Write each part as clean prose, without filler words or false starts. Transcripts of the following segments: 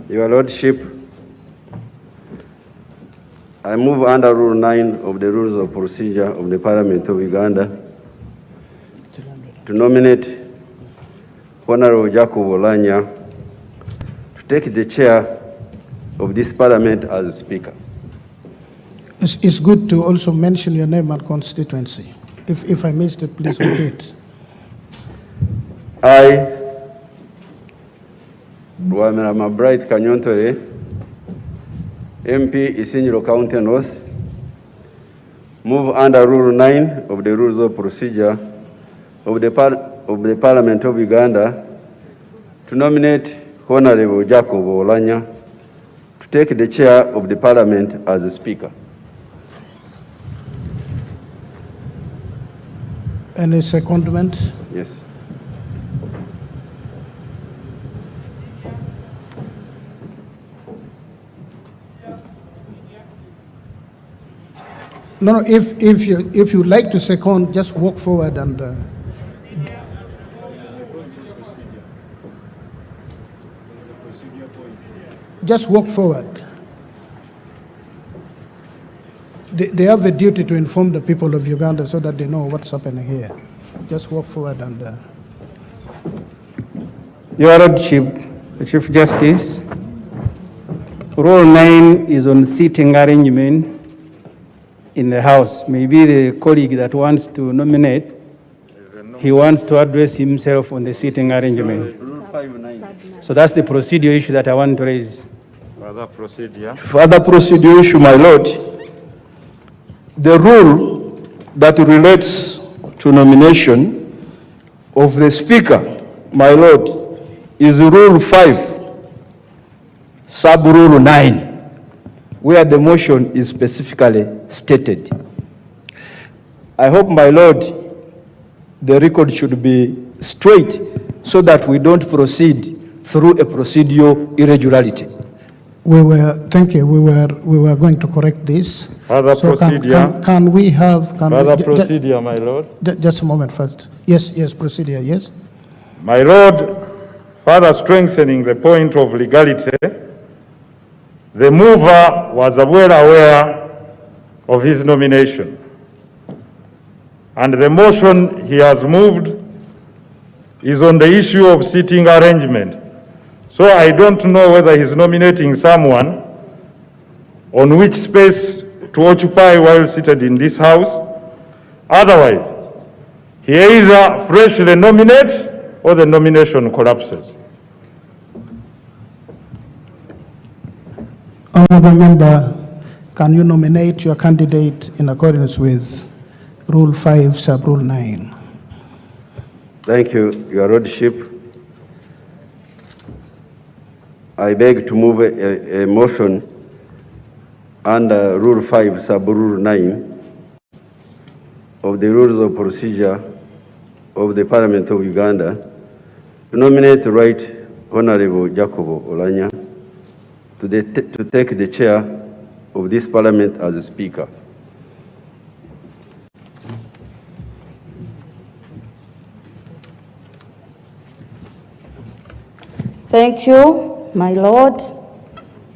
Your Lordship, I move under Rule 9 of the Rules of Procedure of the Parliament of Uganda to nominate Honorable Jacob Olanya to take the chair of this Parliament as Speaker. It's good to also mention your name and constituency. If I missed it, please repeat. I, Lw'obwa Bright Kanyontore, MP Isinyiro County North, move under Rule 9 of the Rules of Procedure of the Parliament of Uganda to nominate Honorable Jacob Olanya to take the chair of the Parliament as Speaker. Any secondment? Yes. No, if you like to second, just walk forward and just walk forward. They have a duty to inform the people of Uganda so that they know what's happening here. Just walk forward and. Your Lordship, the Chief Justice, Rule 9 is on seating arrangement in the House. Maybe the colleague that wants to nominate, he wants to address himself on the seating arrangement. So that's the procedure issue that I want to raise. Further procedure issue, my Lord. The rule that relates to nomination of the Speaker, my Lord, is Rule 5, Sub-Rule 9, where the motion is specifically stated. I hope, my Lord, the record should be straight so that we don't proceed through a procedural irregularity. Thank you. We were going to correct this. Further procedure. Can we have? Further procedure, my Lord. Just a moment first. Yes, procedure, yes. My Lord, further strengthening the point of legality, the mover was well aware of his nomination, and the motion he has moved is on the issue of seating arrangement. So I don't know whether he's nominating someone on which space to occupy while seated in this House. Otherwise, he either freshly nominates or the nomination collapses. Honourable Member, can you nominate your candidate in accordance with Rule 5, Sub-Rule 9? Thank you, Your Lordship. I beg to move a motion under Rule 5, Sub-Rule 9 of the Rules of Procedure of the Parliament of Uganda to nominate the Right Honorable Jacob Olanya to take the chair of this Parliament as a Speaker. Thank you, my Lord.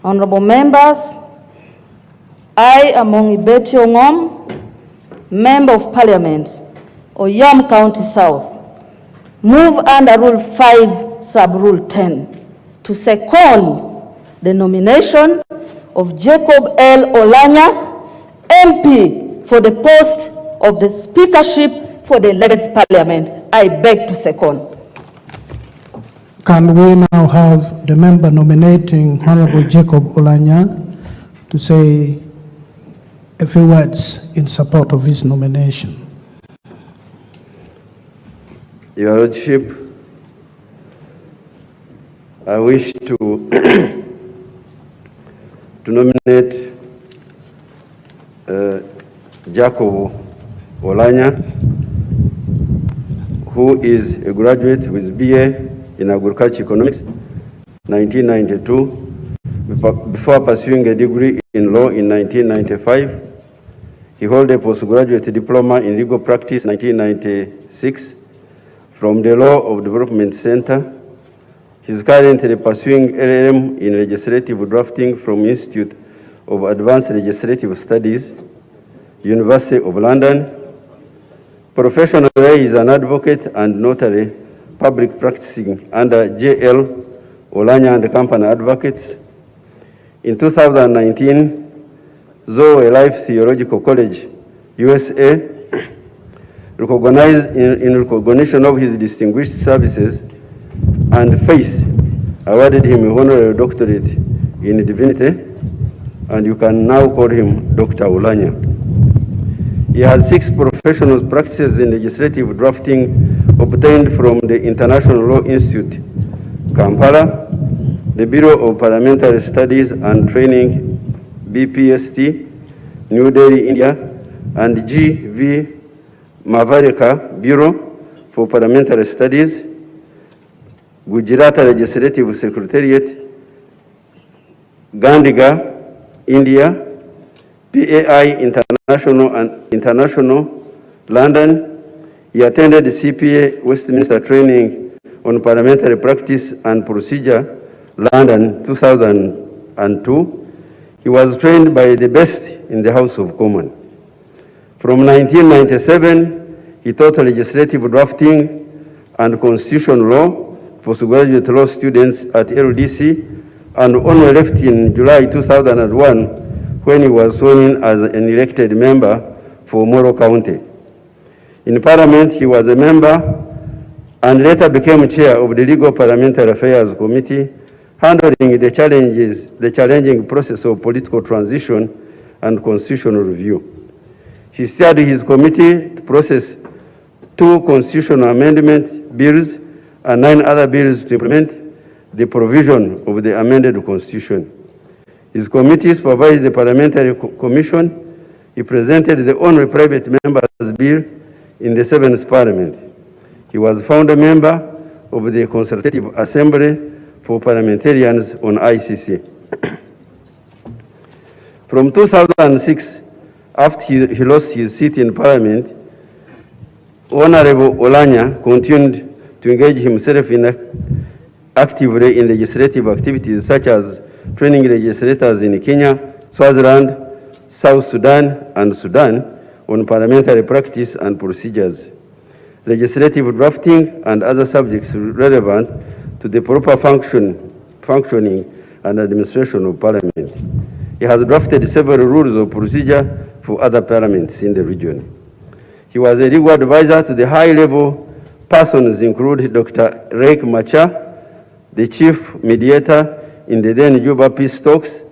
Honorable members, I, Among Ibeti Ongom, Member of Parliament, Oyam County South, move under Rule 5, Sub-Rule 10 to second the nomination of Jacob L. Olanya, MP, for the post of the Speakership for the 11th Parliament. I beg to second. Can we now have the member nominating Honorable Jacob Olanya to say a few words in support of his nomination? Your Lordship, I wish to nominate Jacob Olanya, who is a graduate with BA in Agriculture Economics, 1992, before pursuing a degree in law in 1995. He held a postgraduate diploma in legal practice 1996 from the Law of Development Center. He is currently pursuing LLM in legislative drafting from Institute of Advanced Legislative Studies, University of London. Professionally, he is an advocate and notary public practicing under J.L. Olanya and Company Advocates. In 2019, Zoe Life Theological College, USA, recognized in recognition of his distinguished services and faith, awarded him an honorary doctorate in divinity, and you can now call him Dr. Olanya. He has 6 professional practices in legislative drafting obtained from the International Law Institute, Kampala, the Bureau of Parliamentary Studies and Training, BPST, New Delhi, India, and G.V. Mavarika Bureau for Parliamentary Studies, Gujarat Legislative Secretariat, Gandiga, India, PAI International, London. He attended the CPA Westminster Training on Parliamentary Practice and Procedure, London, 2002. He was trained by the best in the House of Commons. From 1997, he taught legislative drafting and constitutional law postgraduate law students at LDC, and only left in July 2001 when he was sworn in as an elected member for Moro County. In Parliament, he was a member and later became chair of the Legal Parliamentary Affairs Committee, handling the challenging process of political transition and constitutional review. He steered his committee to process 2 constitutional amendment bills and 9 other bills to implement the provision of the amended constitution. His committee supervised the Parliamentary Commission. He presented the only private member's bill in the 7th Parliament. He was founder member of the Consultative Assembly for Parliamentarians on ICC. From 2006, after he lost his seat in Parliament, Honorable Olanya continued to engage himself actively in legislative activities such as training legislators in Kenya, Swaziland, South Sudan, and Sudan on parliamentary practice and procedures, legislative drafting, and other subjects relevant to the proper functioning and administration of Parliament. He has drafted several rules of procedure for other parliaments in the region. He was a legal advisor to the high-level persons include Dr. Reik Macha, the chief mediator in the then Juba peace talks,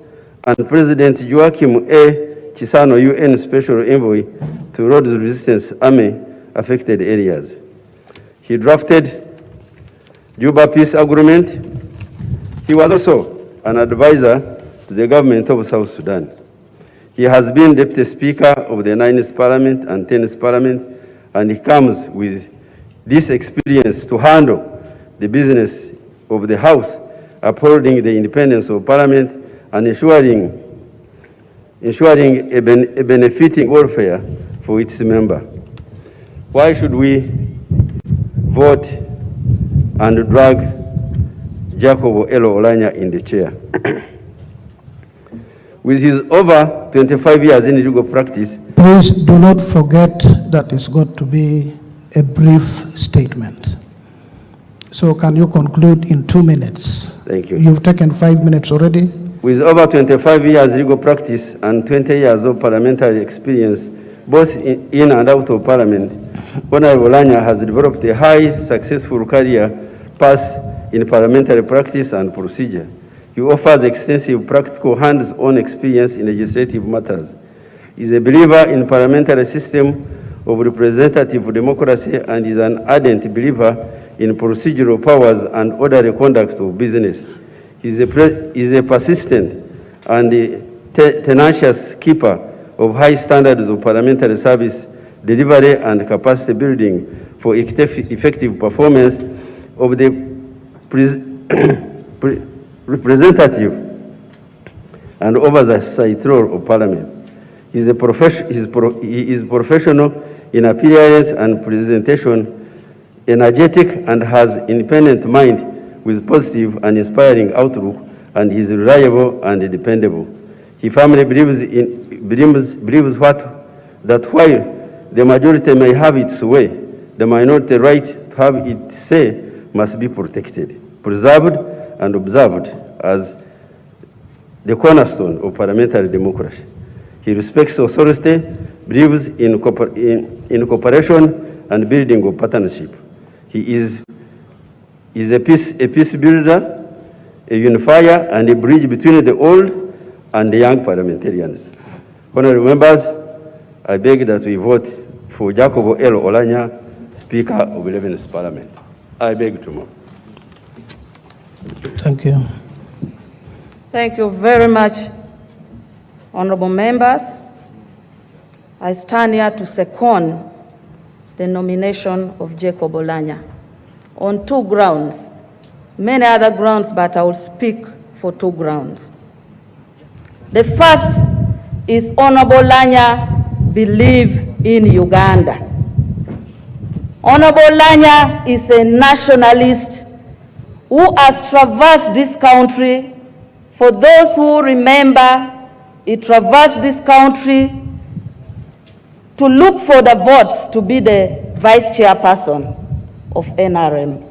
and President Joachim A. Chisano, UN Special Envoy to Rhodes Resistance Army affected areas. He drafted Juba Peace Agreement. He was also an advisor to the government of South Sudan. He has been Deputy Speaker of the 9th Parliament and 10th Parliament, and he comes with this experience to handle the business of the House, upholding the independence of Parliament and ensuring a benefiting welfare for its member. Why should we vote and drag Jacob Elo Olanya in the chair? With his over 25 years in legal practice. Please do not forget that it's got to be a brief statement. So can you conclude in 2 minutes? Thank you. You've taken 5 minutes already. With over 25 years legal practice and 20 years of parliamentary experience, both in and out of Parliament, Honorable Olanya has developed a high successful career path in parliamentary practice and procedure. He offers extensive practical hands-on experience in legislative matters. He is a believer in parliamentary system of representative democracy and is an ardent believer in procedural powers and orderly conduct of business. He is a persistent and tenacious keeper of high standards of parliamentary service, delivery, and capacity building for effective performance of the representative and oversight role of Parliament. He is professional in appearance and presentation, energetic, and has independent mind with positive and inspiring outlook, and he is reliable and dependable. He firmly believes that while the majority may have its way, the minority right to have its say must be protected, preserved, and observed as the cornerstone of parliamentary democracy. He respects authority, believes in cooperation and building of partnership. He is a peace builder, a unifier, and a bridge between the old and the young parliamentarians. Honorable members, I beg that we vote for Jacob L. Olanya, Speaker of 11th Parliament. I beg to move. Thank you. Thank you very much, honorable members. I stand here to second the nomination of Jacob Olanya on 2 grounds, many other grounds, but I will speak for 2 grounds. The first is Honorable Olanya believes in Uganda. Honorable Olanya is a nationalist who has traversed this country. For those who remember, he traversed this country to look for the votes to be the vice chairperson of NRM.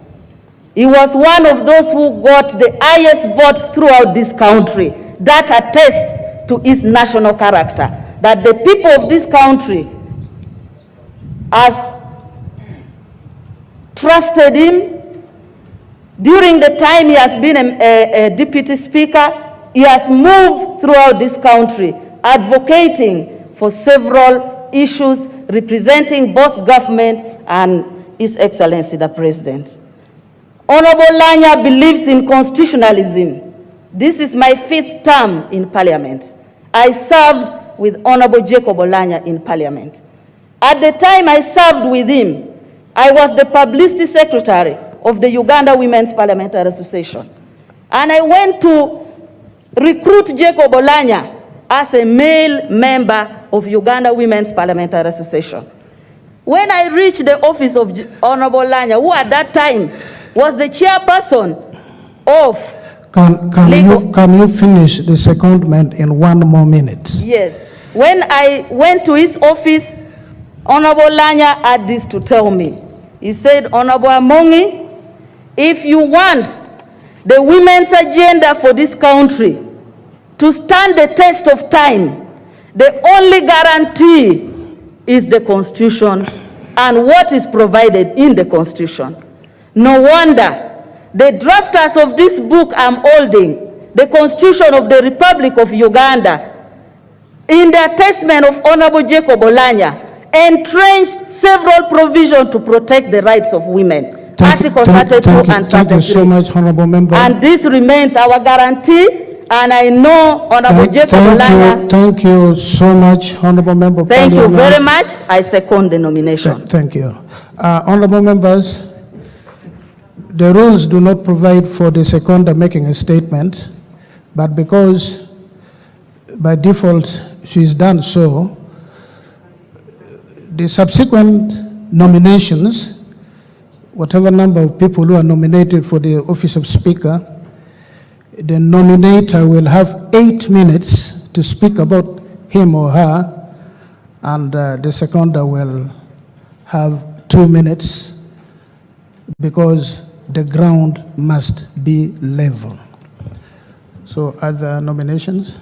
He was one of those who got the highest votes throughout this country. That attests to his national character, that the people of this country has trusted him. During the time he has been a deputy speaker, he has moved throughout this country, advocating for several issues, representing both government and His Excellency the President. Honorable Olanya believes in constitutionalism. This is my 5th term in Parliament. I served with Honorable Jacob Olanya in Parliament. At the time I served with him, I was the publicity secretary of the Uganda Women's Parliamentary Association. And I went to recruit Jacob Olanya as a male member of Uganda Women's Parliamentary Association. When I reached the office of Honorable Olanya, who at that time was the chairperson of Can you finish the secondment in 1 more minute? Yes. When I went to his office, Honorable Olanya had this to tell me. He said, Honorable Amongi, if you want the women's agenda for this country to stand the test of time, the only guarantee is the Constitution and what is provided in the Constitution. No wonder the drafters of this book I'm holding, the Constitution of the Republic of Uganda, in the attestment of Honorable Jacob Olanya, entrenched several provisions to protect the rights of women. Article 32 and 33. Thank you so much, honorable member. And this remains our guarantee, and I know Honorable Jacob Olanya. Thank you so much, honorable member. Thank you very much. I second the nomination. Thank you. Honorable members, the rules do not provide for the seconder making a statement, but because by default she's done so, the subsequent nominations, whatever number of people who are nominated for the office of Speaker, the nominator will have 8 minutes to speak about him or her, and the seconder will have 2 minutes, because the ground must be level. So, other nominations?